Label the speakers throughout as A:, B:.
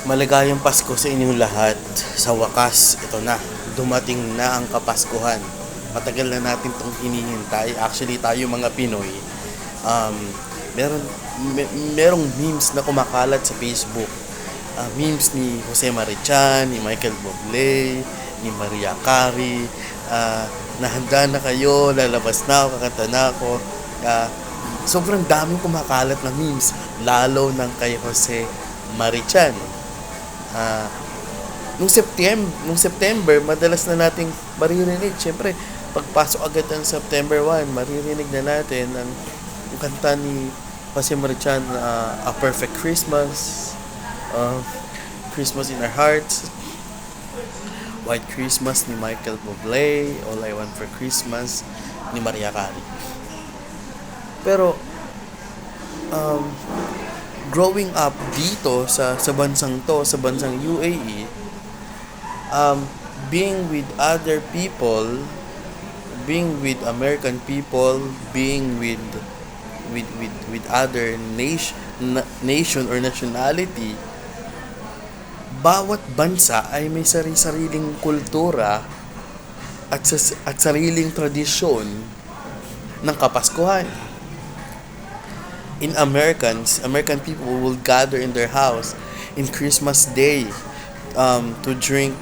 A: Maligayang Pasko sa inyong lahat. Sa wakas, ito na. Dumating na ang Kapaskuhan. Matagal na natin itong hinihintay. Actually, tayo mga Pinoy, um, meron, merong memes na kumakalat sa Facebook. Memes ni Jose Marichan, ni Michael Bublé, ni Maria Carey. Nahanda na kayo, lalabas na ako, kakanta na ako. Ah, Sobrang daming kumakalat na memes, lalo ng kay Jose Marichan. Ah, nung September, madalas na nating maririnig. Siyempre, pagpasok agad ng September 1, maririnig na natin ang kanta ni Jose Marichan, A Perfect Christmas, uh, Christmas in Our Hearts, White Christmas ni Michael Bublé, All I Want for Christmas ni Maria Carey. Pero, um, growing up dito sa bansang to, sa bansang UAE, being with other people, being with American people, being with other nation or nationality, bawat bansa ay may sariling kultura at sariling tradisyon ng Kapaskuhan. American people will gather in their house in Christmas Day, to drink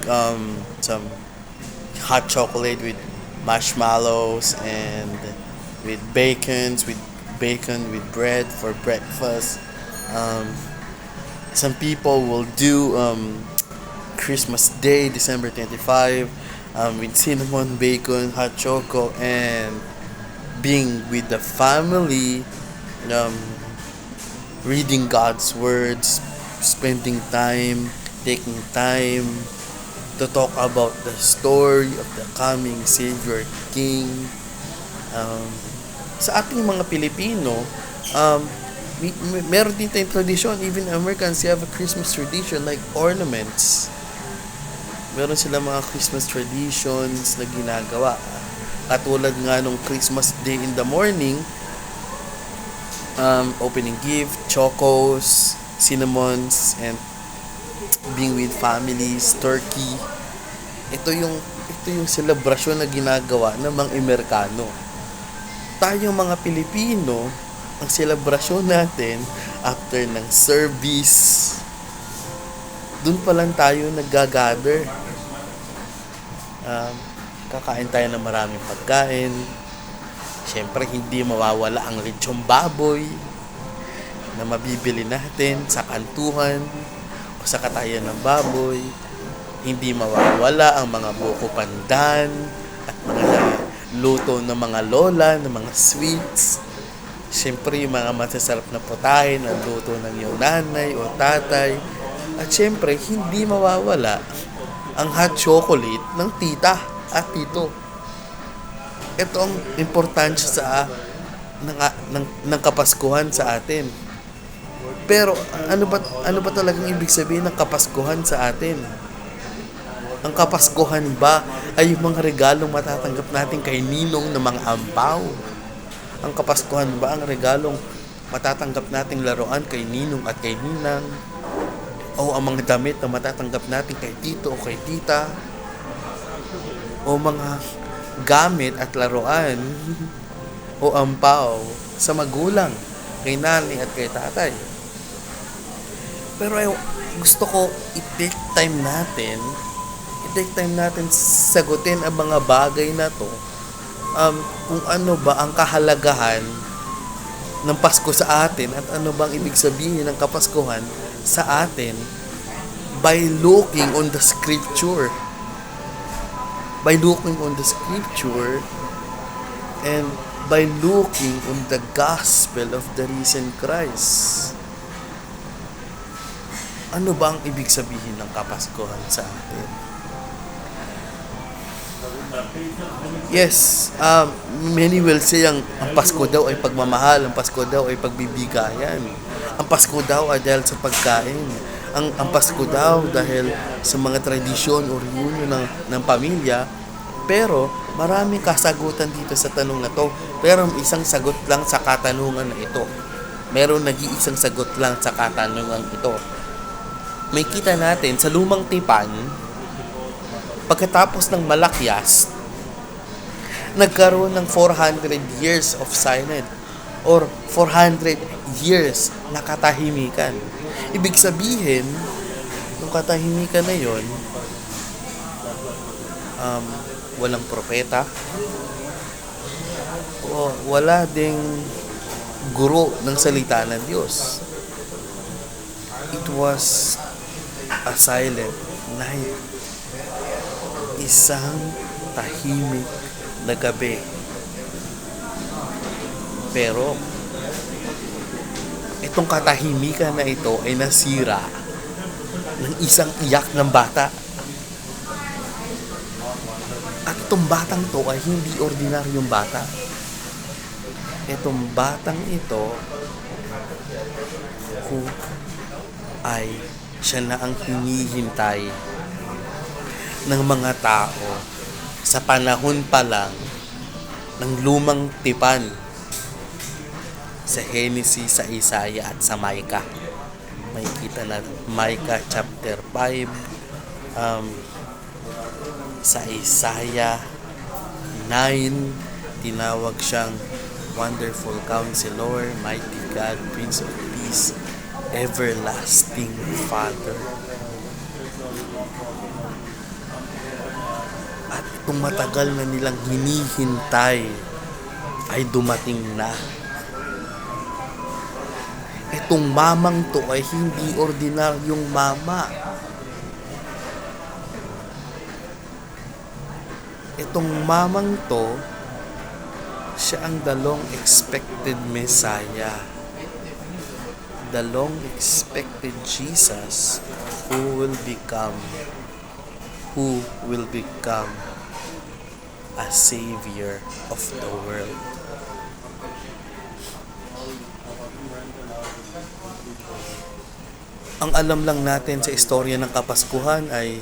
A: some hot chocolate with marshmallows and with bacon with bread for breakfast. Some people will do Christmas Day, December 25, with cinnamon, bacon, hot choco, and being with the family, um, reading God's words, spending time, taking time to talk about the story of the coming Savior King. Um, sa ating mga Pilipino, meron din tayong tradition. Even Americans, they have a Christmas tradition like ornaments. Meron sila mga Christmas traditions na ginagawa. Katulad nga nung Christmas Day in the morning, opening gift, chocos, cinnamons, and being with families, turkey. Ito yung selebrasyon na ginagawa ng mga Amerikano. Tayong mga Pilipino, ang selebrasyon natin after ng service, dun pa lang tayo nag-gather. Kakain tayo ng maraming pagkain. Siyempre, hindi mawawala ang lechong baboy na mabibili natin sa kantuhan o sa katayan ng baboy. Hindi mawawala ang mga buko pandan at mga luto ng mga lola, ng mga sweets. Siyempre, yung mga masasarap na putahe na luto ng iyong nanay o tatay. At siyempre, hindi mawawala ang hot chocolate ng tita at tito. Ito ang importansya ng Kapaskuhan sa atin. Pero ano ba talagang ibig sabihin ng Kapaskuhan sa atin? Ang Kapaskuhan ba ay yung mga regalong matatanggap natin kay ninong ng mga ampaw? Ang Kapaskuhan ba ang regalong matatanggap nating laruan kay ninong at kay ninang? O ang mga damit na matatanggap natin kay tito o kay tita? O mga gamit at laruan o ampaw sa magulang, kay nanay at kay tatay? Pero gusto ko i-take time natin sagutin ang mga bagay na to, kung ano ba ang kahalagahan ng Pasko sa atin at ano bang ibig sabihin ng Kapaskuhan sa atin by looking on the scripture and by looking on the gospel of the risen Christ. Ano ba ang ibig sabihin ng Kapaskuhan sa atin? Yes, many will say ang Pasko daw ay pagmamahal, ang Pasko daw ay pagbibigayan. Ang Pasko daw ay dahil sa pagkain. Ang Pasko daw dahil sa mga tradisyon o reunion ng pamilya. Pero maraming kasagutan dito sa tanong na to. Pero isang sagot lang sa katanungan na ito. Meron nag-iisang sagot lang sa katanungan ito. May kita natin sa lumang tipan, pagkatapos ng malakyas, nagkaroon ng 400 years of silence or 400 years na katahimikan. Ibig sabihin, nung katahimikan na yon, walang propeta, o wala ding guro ng salita ng Diyos. It was a silent night. Isang tahimik na gabi. Pero, itong katahimikan na ito ay nasira ng isang iyak ng bata. At itong batang to ay hindi ordinaryong bata. Itong batang ito ay siya na ang hinihintay ng mga tao sa panahon pa lang ng lumang tipan sa Genesis, sa Isaiah at sa Micah. May kita na Micah chapter 5, sa Isaiah 9, tinawag siyang Wonderful Counselor, Mighty God, Prince of Peace, Everlasting Father. At itong matagal na nilang hinihintay ay dumating na. Itong mamang to ay hindi ordinaryong mama. Itong mamang to, siya ang the long expected Messiah. The long expected Jesus who will become a savior of the world. Ang alam lang natin sa istorya ng Kapaskuhan ay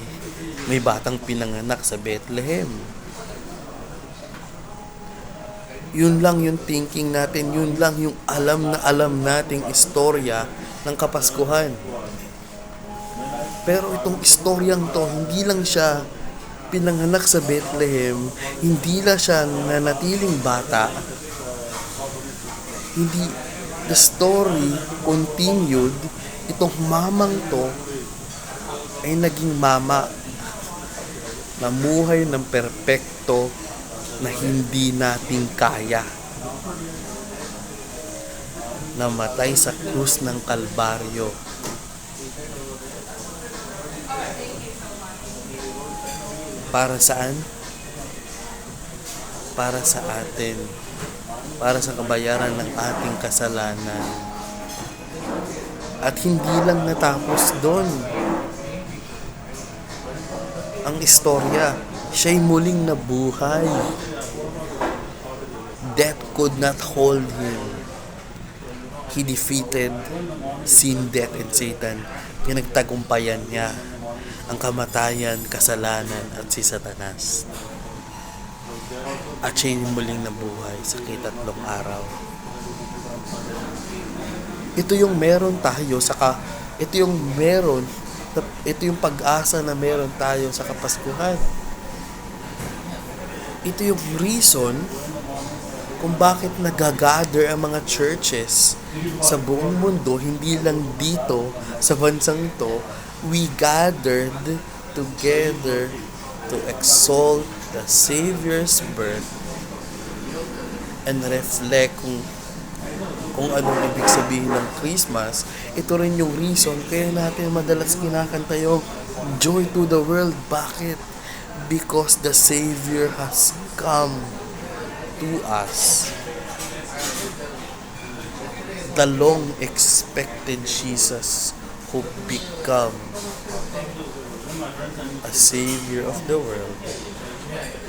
A: may batang pinanganak sa Bethlehem. Yun lang yung thinking natin, yun lang yung alam na alam nating istorya ng Kapaskuhan. Pero itong istoryang to, hindi lang siya pinanganak sa Bethlehem, hindi lang siya nanatiling bata. Hindi, the story continued, itong mamang to ay naging mama, namuhay ng perpekto na hindi natin kaya. Namatay sa krus ng Kalbaryo. Para saan? Para sa atin. Para sa kabayaran ng ating kasalanan. At hindi lang natapos doon. Ang istorya, siya'y muling nabuhay. Death could not hold him. He defeated sin, death, and Satan. Pinagtagumpayan niya ang kamatayan, kasalanan, at si Satanas. At siya'y muling nabuhay sa ikatlong araw. Ito yung meron tayo ito yung pag-asa na meron tayo sa Kapaskuhan. Ito yung reason kung bakit nagagather ang mga churches sa buong mundo, hindi lang dito sa bansang to. We gathered together to exalt the Savior's birth and reflect kung anong ibig sabihin ng Christmas. Ito rin yung reason kaya natin madalas kinakanta yung Joy to the World. Bakit? Because the Savior has come to us. The long-expected Jesus who become a Savior of the world,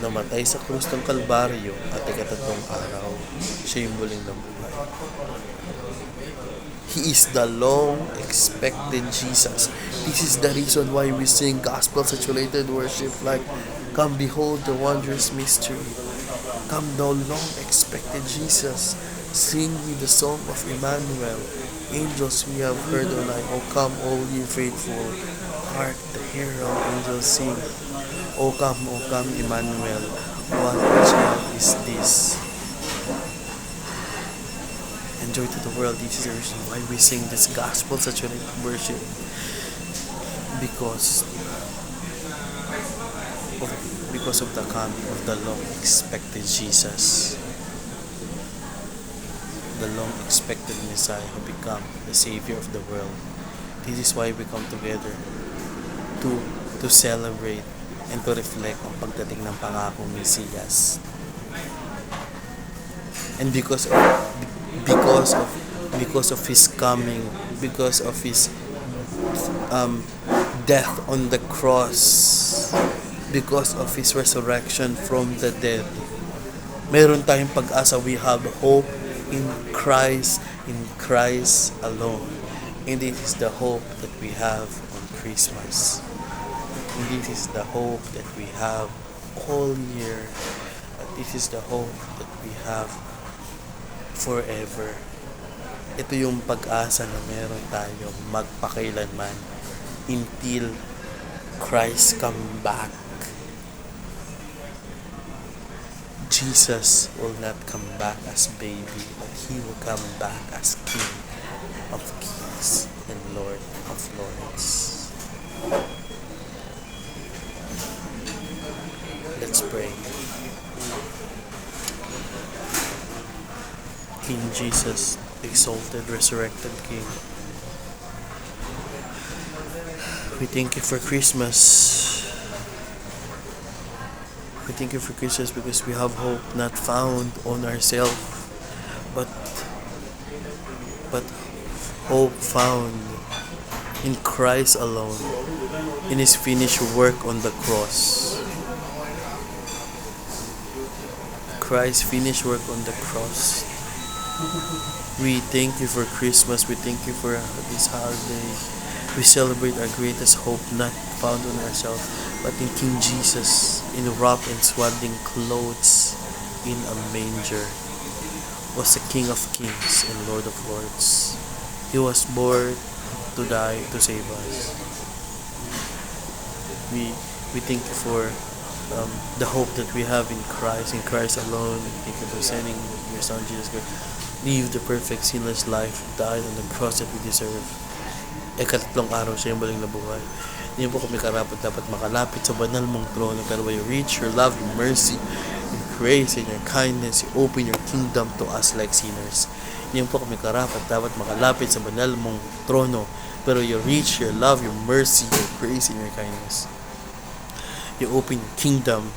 A: namatay sa krus ng Kalbaryo at ikatatlong araw, siya yung muling nabuhay. He is the long-expected Jesus. This is the reason why we sing gospel-saturated worship like, Come behold the wondrous mystery. Come thou long-expected Jesus. Sing with the song of Emmanuel. Angels we have heard on high. O come, all ye faithful. Hark the herald angels sing. O come, Emmanuel. What child is this? And joy to the world. This is the reason why we sing this gospel saturated worship. Because of the coming of the long expected Jesus, the long expected Messiah who become the Savior of the world. This is why we come together to celebrate and to reflect ang pagdating ng pangakong Mesiyas. And because of his coming, because of his death on the cross, because of his resurrection from the dead, meron tayong pag-asa. We have hope in Christ alone. And this is the hope that we have on Christmas. And this is the hope that we have all year. And this is the hope that we have forever. Ito yung pag-asa na meron tayo magpakailanman until Christ come back. Jesus will not come back as baby, but he will come back as King of kings and Lord of lords. Let's pray. King Jesus, exalted, resurrected King, we thank you for Christmas. We thank you for Christmas because we have hope not found on ourselves, but hope found in Christ alone, in his finished work on the cross. Christ's finished work on the cross. We thank you for Christmas. We thank you for this holiday. We celebrate our greatest hope not found on ourselves, but in King Jesus, in wrapped in swaddling clothes in a manger, was the King of kings and Lord of lords. He was born to die to save us. We thank you for the hope that we have in Christ alone. Thank you for sending your Son Jesus Christ, live the perfect sinless life, died on the cross that we deserve. Ikatlong araw siya yung muling nabuhay. Hindi po kami karapat dapat makalapit sa banal mong trono, pero by your reach, your love, your mercy, your grace, and your kindness, you open your kingdom to us like sinners. Hindi po kami karapat dapat makalapit sa banal mong trono, pero your reach, your love, your mercy, your grace, and your kindness, you open your kingdom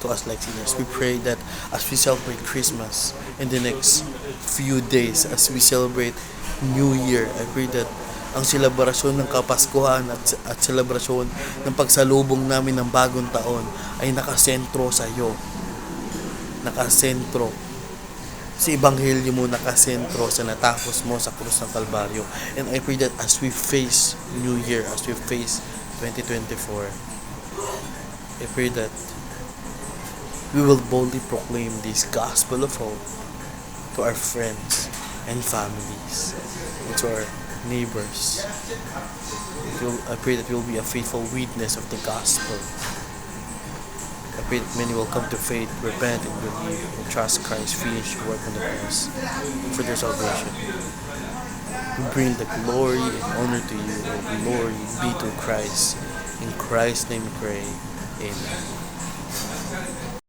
A: to us like sinners. We pray that as we celebrate Christmas in the next few days, as we celebrate New Year, I pray that ang selebrasyon ng Kapaskuhan at selebrasyon ng pagsalubong namin ng bagong taon ay nakasentro sa iyo. Nakasentro sa Ebanghelyo mo, nakasentro sa natapos mo sa krus ng Kalbaryo. And I pray that as we face New Year, as we face 2024, I pray that we will boldly proclaim this gospel of hope to our friends and families, and to our neighbors. I pray that we will be a faithful witness of the gospel. I pray that many will come to faith, repent, and believe, and trust Christ's finished work on the cross for their salvation. We bring the glory and honor to you, O glory be to Christ. In Christ's name we pray. Amen.